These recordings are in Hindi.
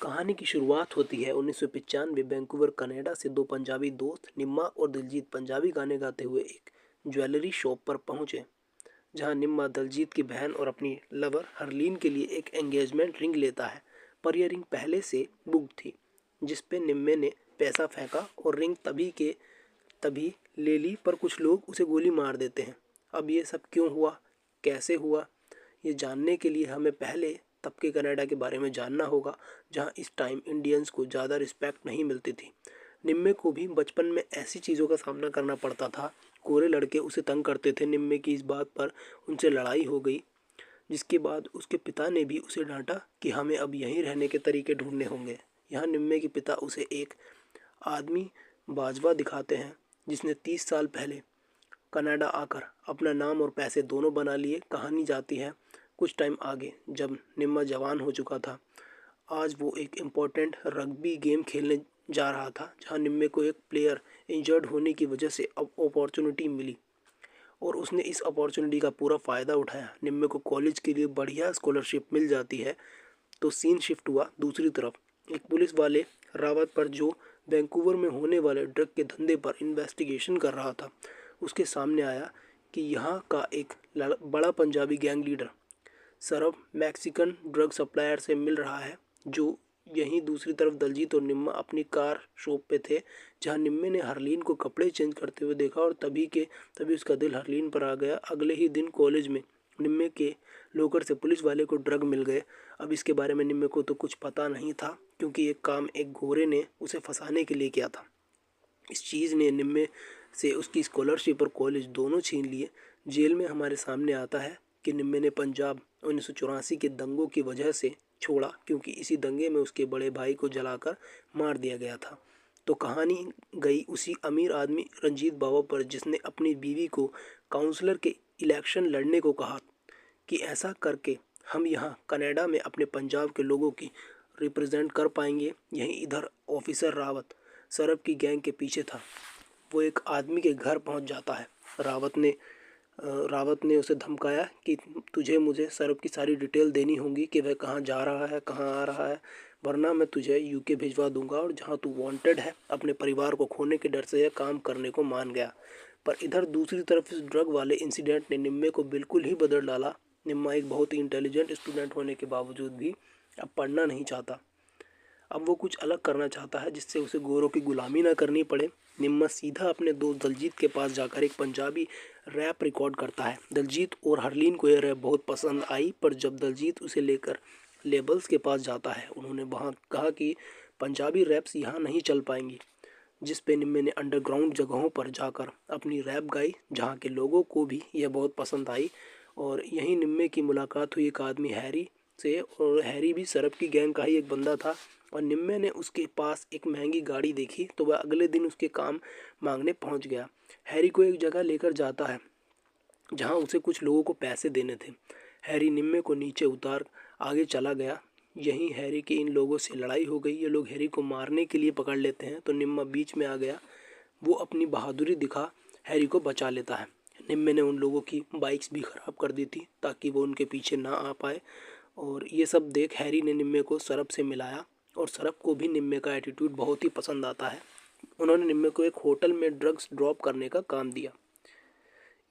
कहानी की शुरुआत होती है 1995 वैंकूवर कनाडा से। दो पंजाबी दोस्त निम्मा और दिलजीत पंजाबी गाने गाते हुए एक ज्वेलरी शॉप पर पहुंचे, जहां निम्मा दिलजीत की बहन और अपनी लवर हरलीन के लिए एक एंगेजमेंट रिंग लेता है। पर यह रिंग पहले से बुक थी, जिस पे निम्मे ने पैसा फेंका और रिंग तभी के तभी ले ली। पर कुछ लोग उसे गोली मार देते हैं। अब ये सब क्यों हुआ, कैसे हुआ, ये जानने के लिए हमें पहले तब के कनाडा के बारे में जानना होगा, जहां इस टाइम इंडियंस को ज़्यादा रिस्पेक्ट नहीं मिलती थी। निम्मे को भी बचपन में ऐसी चीज़ों का सामना करना पड़ता था। गोरे लड़के उसे तंग करते थे। निम्मे की इस बात पर उनसे लड़ाई हो गई, जिसके बाद उसके पिता ने भी उसे डांटा कि हमें अब यहीं रहने के तरीके ढूंढने होंगे। यहाँ निम्मे के पिता उसे एक आदमी बाजवा दिखाते हैं, जिसने 30 साल पहले कनाडा आकर अपना नाम और पैसे दोनों बना लिए। कहानी जाती है कुछ टाइम आगे, जब निम्मा जवान हो चुका था। आज वो एक इम्पोर्टेंट रग्बी गेम खेलने जा रहा था, जहां निम्मे को एक प्लेयर इंजर्ड होने की वजह से अब अपॉर्चुनिटी मिली और उसने इस अपॉर्चुनिटी का पूरा फ़ायदा उठाया। निम्मे को कॉलेज के लिए बढ़िया स्कॉलरशिप मिल जाती है। तो सीन शिफ्ट हुआ दूसरी तरफ, एक पुलिस वाले रावत पर, जो वैंकूवर में होने वाले ड्रग के धंधे पर इन्वेस्टिगेशन कर रहा था। उसके सामने आया कि यहाँ का एक बड़ा Punjabi gang leader Sarab Mexican drug supplier से मिल रहा है। जो यहीं दूसरी तरफ दलजीत और निम्मा अपनी कार शॉप पे थे, जहां निम्मे ने हरलीन को कपड़े चेंज करते हुए देखा और तभी उसका दिल हरलीन पर आ गया। अगले ही दिन कॉलेज में निम्मे के लोकर से पुलिस वाले को ड्रग मिल गए। अब इसके बारे में निम्मे को तो कुछ पता नहीं था, क्योंकि ये काम एक गोरे ने उसे फंसाने के लिए किया था। इस चीज़ ने निम्मे से उसकी स्कॉलरशिप और कॉलेज दोनों छीन लिए। जेल में हमारे सामने आता है कि निम्मे ने पंजाब 1984 के दंगों की वजह से छोड़ा, क्योंकि इसी दंगे में उसके बड़े भाई को जलाकर मार दिया गया था। तो कहानी गई उसी अमीर आदमी रंजीत बाबा पर, जिसने अपनी बीवी को काउंसलर के इलेक्शन लड़ने को कहा कि ऐसा करके हम यहाँ कनाडा में अपने पंजाब के लोगों की रिप्रेजेंट कर पाएंगे। यहीं इधर ऑफिसर रावत सरब की गैंग के पीछे था। वो एक आदमी के घर पहुंच जाता है। रावत ने उसे धमकाया कि तुझे मुझे सरब की सारी डिटेल देनी होगी कि वह कहाँ जा रहा है, कहाँ आ रहा है, वरना मैं तुझे यूके भिजवा दूंगा और जहाँ तू वांटेड है। अपने परिवार को खोने के डर से यह काम करने को मान गया। पर इधर दूसरी तरफ इस ड्रग वाले इंसिडेंट ने निम्मे को बिल्कुल ही बदल डाला। निम्मा एक बहुत ही इंटेलिजेंट स्टूडेंट होने के बावजूद भी अब पढ़ना नहीं चाहता। अब वो कुछ अलग करना चाहता है, जिससे उसे गोरों की गुलामी ना करनी पड़े। निम्मा सीधा अपने दोस्त दलजीत के पास जाकर एक पंजाबी रैप रिकॉर्ड करता है। दलजीत और हरलीन को यह रैप बहुत पसंद आई, पर जब दलजीत उसे लेकर लेबल्स के पास जाता है, उन्होंने वहाँ कहा कि पंजाबी रैप्स यहाँ नहीं चल पाएंगी। जिस पे निम्मे ने अंडरग्राउंड जगहों पर जाकर अपनी रैप गाई, जहाँ के लोगों को भी यह बहुत पसंद आई। और यहीं निम्मे की मुलाकात हुई एक आदमी हैरी से, और हैरी भी सरब की गैंग का ही एक बंदा था। और निम्मे ने उसके पास एक महंगी गाड़ी देखी, तो वह अगले दिन उसके काम मांगने पहुंच गया। हैरी को एक जगह लेकर जाता है, जहां उसे कुछ लोगों को पैसे देने थे। हैरी निम्मे को नीचे उतार आगे चला गया। यहीं हैरी की इन लोगों से लड़ाई हो गई। ये लोग हैरी को मारने के लिए पकड़ लेते हैं, तो निम्मा बीच में आ गया। वो अपनी बहादुरी दिखा हैरी को बचा लेता है। निम्मे ने उन लोगों की बाइक्स भी ख़राब कर दी थी, ताकि वो उनके पीछे ना आ पाए। और ये सब देख हैरी ने निम्मे को सरब से मिलाया, और सरब को भी निम्मे का एटीट्यूड बहुत ही पसंद आता है। उन्होंने निम्मे को एक होटल में ड्रग्स ड्रॉप करने का काम दिया।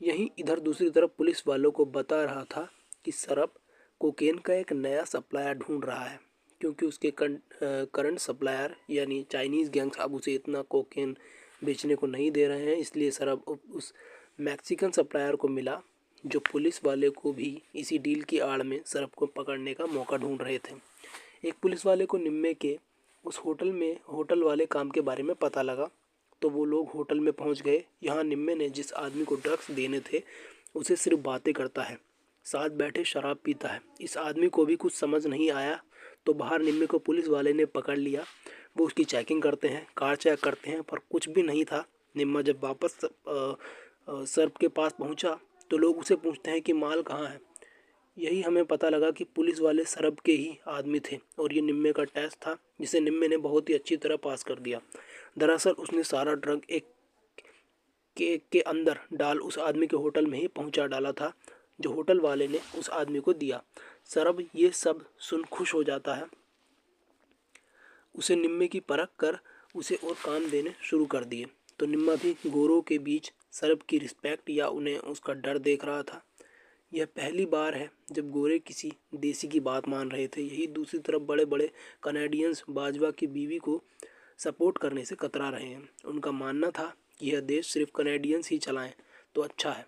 यहीं इधर दूसरी तरफ पुलिस वालों को बता रहा था कि सरब कोकेन का एक नया सप्लायर ढूंढ रहा है, क्योंकि उसके करंट सप्लायर यानी चाइनीज़ गैंग्स अब उसे इतना कोकेन बेचने को नहीं दे रहे हैं। इसलिए सरब उस मैक्सिकन सप्लायर को मिला, जो पुलिस वाले को भी इसी डील की आड़ में सरब को पकड़ने का मौका ढूंढ रहे थे। एक पुलिस वाले को निम्मे के उस होटल वाले काम के बारे में पता लगा, तो वो लोग होटल में पहुंच गए। यहाँ निम्मे ने जिस आदमी को ड्रग्स देने थे उसे सिर्फ बातें करता है, साथ बैठे शराब पीता है। इस आदमी को भी कुछ समझ नहीं आया, तो बाहर निम्मे को पुलिस वाले ने पकड़ लिया। वो उसकी चेकिंग करते हैं, कार चेक करते हैं, पर कुछ भी नहीं था। निम्मा जब वापस सर्प के पास पहुंचा, तो लोग उसे पूछते हैं कि माल कहाँ है। यही हमें पता लगा कि पुलिस वाले सरब के ही आदमी थे, और ये निम्मे का टेस्ट था, जिसे निम्मे ने बहुत ही अच्छी तरह पास कर दिया। दरअसल उसने सारा ड्रग एक केक के अंदर डाल उस आदमी के होटल में ही पहुंचा डाला था, जो होटल वाले ने उस आदमी को दिया। सरब ये सब सुन खुश हो जाता है। उसे निम्मे की परख कर उसे और काम देने शुरू कर दिए। तो निम्मा भी गोरों के बीच सरब की रिस्पेक्ट या उन्हें उसका डर देख रहा था। यह पहली बार है जब गोरे किसी देसी की बात मान रहे थे। यही दूसरी तरफ बड़े बड़े कनाडियंस बाजवा की बीवी को सपोर्ट करने से कतरा रहे हैं। उनका मानना था कि यह देश सिर्फ कनाडियंस ही चलाएं तो अच्छा है।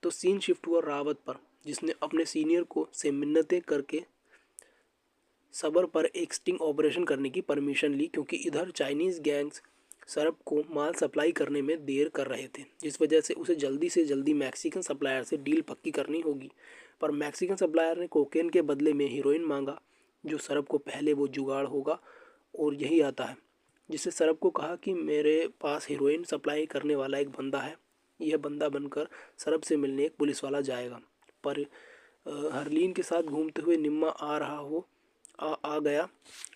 तो सीन शिफ्ट हुआ रावत पर, जिसने अपने सीनियर को से मिन्नतें करके सबर पर एक स्टिंग ऑपरेशन करने की परमिशन ली, क्योंकि इधर चाइनीज़ गैंग्स सरब को माल सप्लाई करने में देर कर रहे थे, जिस वजह से उसे जल्दी से जल्दी मैक्सिकन सप्लायर से डील पक्की करनी होगी। पर मैक्सिकन सप्लायर ने कोकेन के बदले में हीरोइन मांगा, जो सरब को पहले वो जुगाड़ होगा और यही आता है, जिससे सरब को कहा कि मेरे पास हीरोइन सप्लाई करने वाला एक बंदा है। यह बंदा बनकर सरब से मिलने एक पुलिस वाला जाएगा। पर हरलीन के साथ घूमते हुए निम्मा आ गया।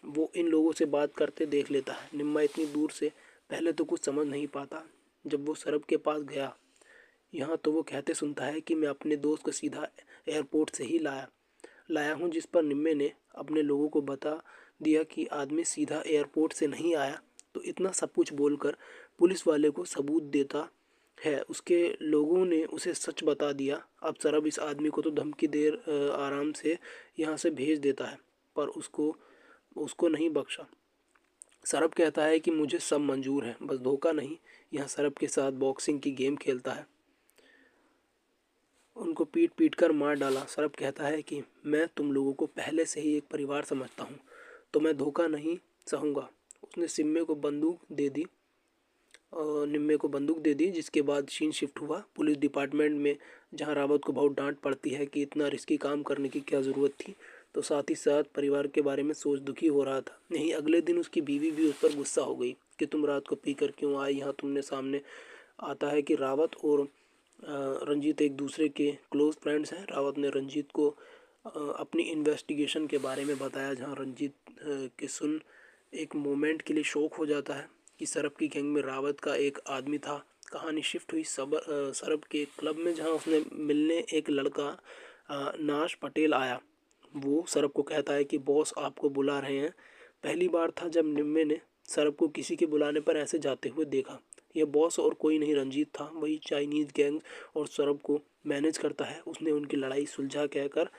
वो इन लोगों से बात करते देख लेता है। निम्मा इतनी दूर से पहले तो कुछ समझ नहीं पाता। जब वो सरब के पास गया, यहाँ तो वो कहते सुनता है कि मैं अपने दोस्त को सीधा एयरपोर्ट से ही लाया हूँ, जिस पर निम्मे ने अपने लोगों को बता दिया कि आदमी सीधा एयरपोर्ट से नहीं आया। तो इतना सब कुछ बोलकर पुलिस वाले को सबूत देता है। उसके लोगों ने उसे सच बता दिया। अब सरब इस आदमी को तो धमकी दे आराम से यहाँ से भेज देता है, पर उसको नहीं बख्शा। सरब कहता है कि मुझे सब मंजूर है, बस धोखा नहीं। यहाँ सरब के साथ बॉक्सिंग की गेम खेलता है। उनको पीट पीट कर मार डाला। सरब कहता है कि मैं तुम लोगों को पहले से ही एक परिवार समझता हूँ, तो मैं धोखा नहीं सहूँगा। उसने निम्मे को बंदूक दे दी, जिसके बाद सीन शिफ्ट हुआ पुलिस डिपार्टमेंट में, जहाँ रावत को बहुत डांट पड़ती है कि इतना रिस्की काम करने की क्या ज़रूरत थी। तो साथ ही साथ परिवार के बारे में सोच दुखी हो रहा था। यहीं अगले दिन उसकी बीवी भी उस पर गुस्सा हो गई कि तुम रात को पी कर क्यों आई यहाँ। तुमने सामने आता है कि रावत और रंजीत एक दूसरे के क्लोज फ्रेंड्स हैं। रावत ने रंजीत को अपनी इन्वेस्टिगेशन के बारे में बताया, जहाँ रंजीत के सुन एक मोमेंट के लिए शौक हो जाता है कि सरब की गैंग में रावत का एक आदमी था। कहानी शिफ्ट हुई सरब के क्लब में, जहाँ उसने मिलने एक लड़का नाश पटेल आया। वो सरब को कहता है कि बॉस आपको बुला रहे हैं। पहली बार था जब निम्मे ने सरब को किसी के बुलाने पर ऐसे जाते हुए देखा। यह बॉस और कोई नहीं रंजीत था, वही चाइनीज़ गैंग और सरब को मैनेज करता है। उसने उनकी लड़ाई सुलझा कहकर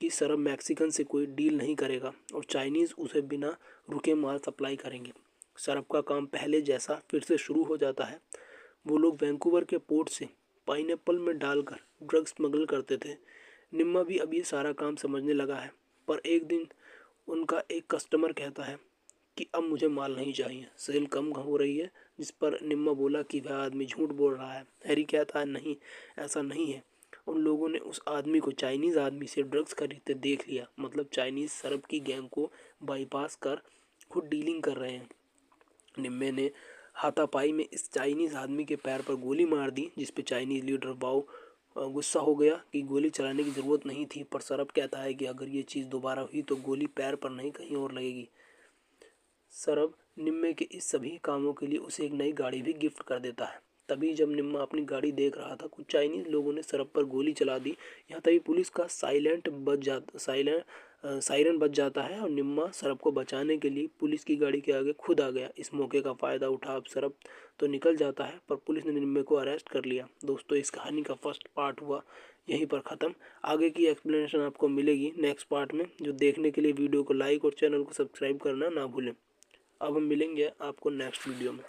कि सरब मैक्सिकन से कोई डील नहीं करेगा और चाइनीज़ उसे बिना रुके माल सप्लाई करेंगे। सरब का काम पहले जैसा फिर से शुरू हो जाता है। वो लोग वैंकूवर के पोर्ट से पाइनएप्पल में डालकर ड्रग्स स्मगल करते थे। निम्मा भी अब ये सारा काम समझने लगा है। पर एक दिन उनका एक कस्टमर कहता है कि अब मुझे माल नहीं चाहिए, सेल कम हो रही है। जिस पर निम्मा बोला कि वह आदमी झूठ बोल रहा है। हैरी कहता है नहीं, ऐसा नहीं है। उन लोगों ने उस आदमी को चाइनीज़ आदमी से ड्रग्स खरीदते देख लिया। मतलब चाइनीज़ सरब की गैंग को बाईपास कर खुद डीलिंग कर रहे हैं। निम्मे ने हाथापाई में इस चाइनीज़ आदमी के पैर पर गोली मार दी, जिस पे चाइनीज़ लीडर वाओ गुस्सा हो गया कि गोली चलाने की ज़रूरत नहीं थी। पर सरब कहता है कि अगर ये चीज़ दोबारा हुई तो गोली पैर पर नहीं कहीं और लगेगी। सरब निम्मे के इस सभी कामों के लिए उसे एक नई गाड़ी भी गिफ्ट कर देता है। तभी जब निम्मा अपनी गाड़ी देख रहा था, कुछ चाइनीज़ लोगों ने सरब पर गोली चला दी। यहाँ तभी पुलिस का सायरन बज जाता है और निम्मा सरब को बचाने के लिए पुलिस की गाड़ी के आगे खुद आ गया। इस मौके का फ़ायदा उठा अब सरब तो निकल जाता है, पर पुलिस ने निम्मे को अरेस्ट कर लिया। दोस्तों, इस कहानी का फर्स्ट पार्ट हुआ यहीं पर ख़त्म। आगे की एक्सप्लेनेशन आपको मिलेगी नेक्स्ट पार्ट में। जो देखने के लिए वीडियो को लाइक और चैनल को सब्सक्राइब करना ना भूलें। अब हम मिलेंगे आपको नेक्स्ट वीडियो में।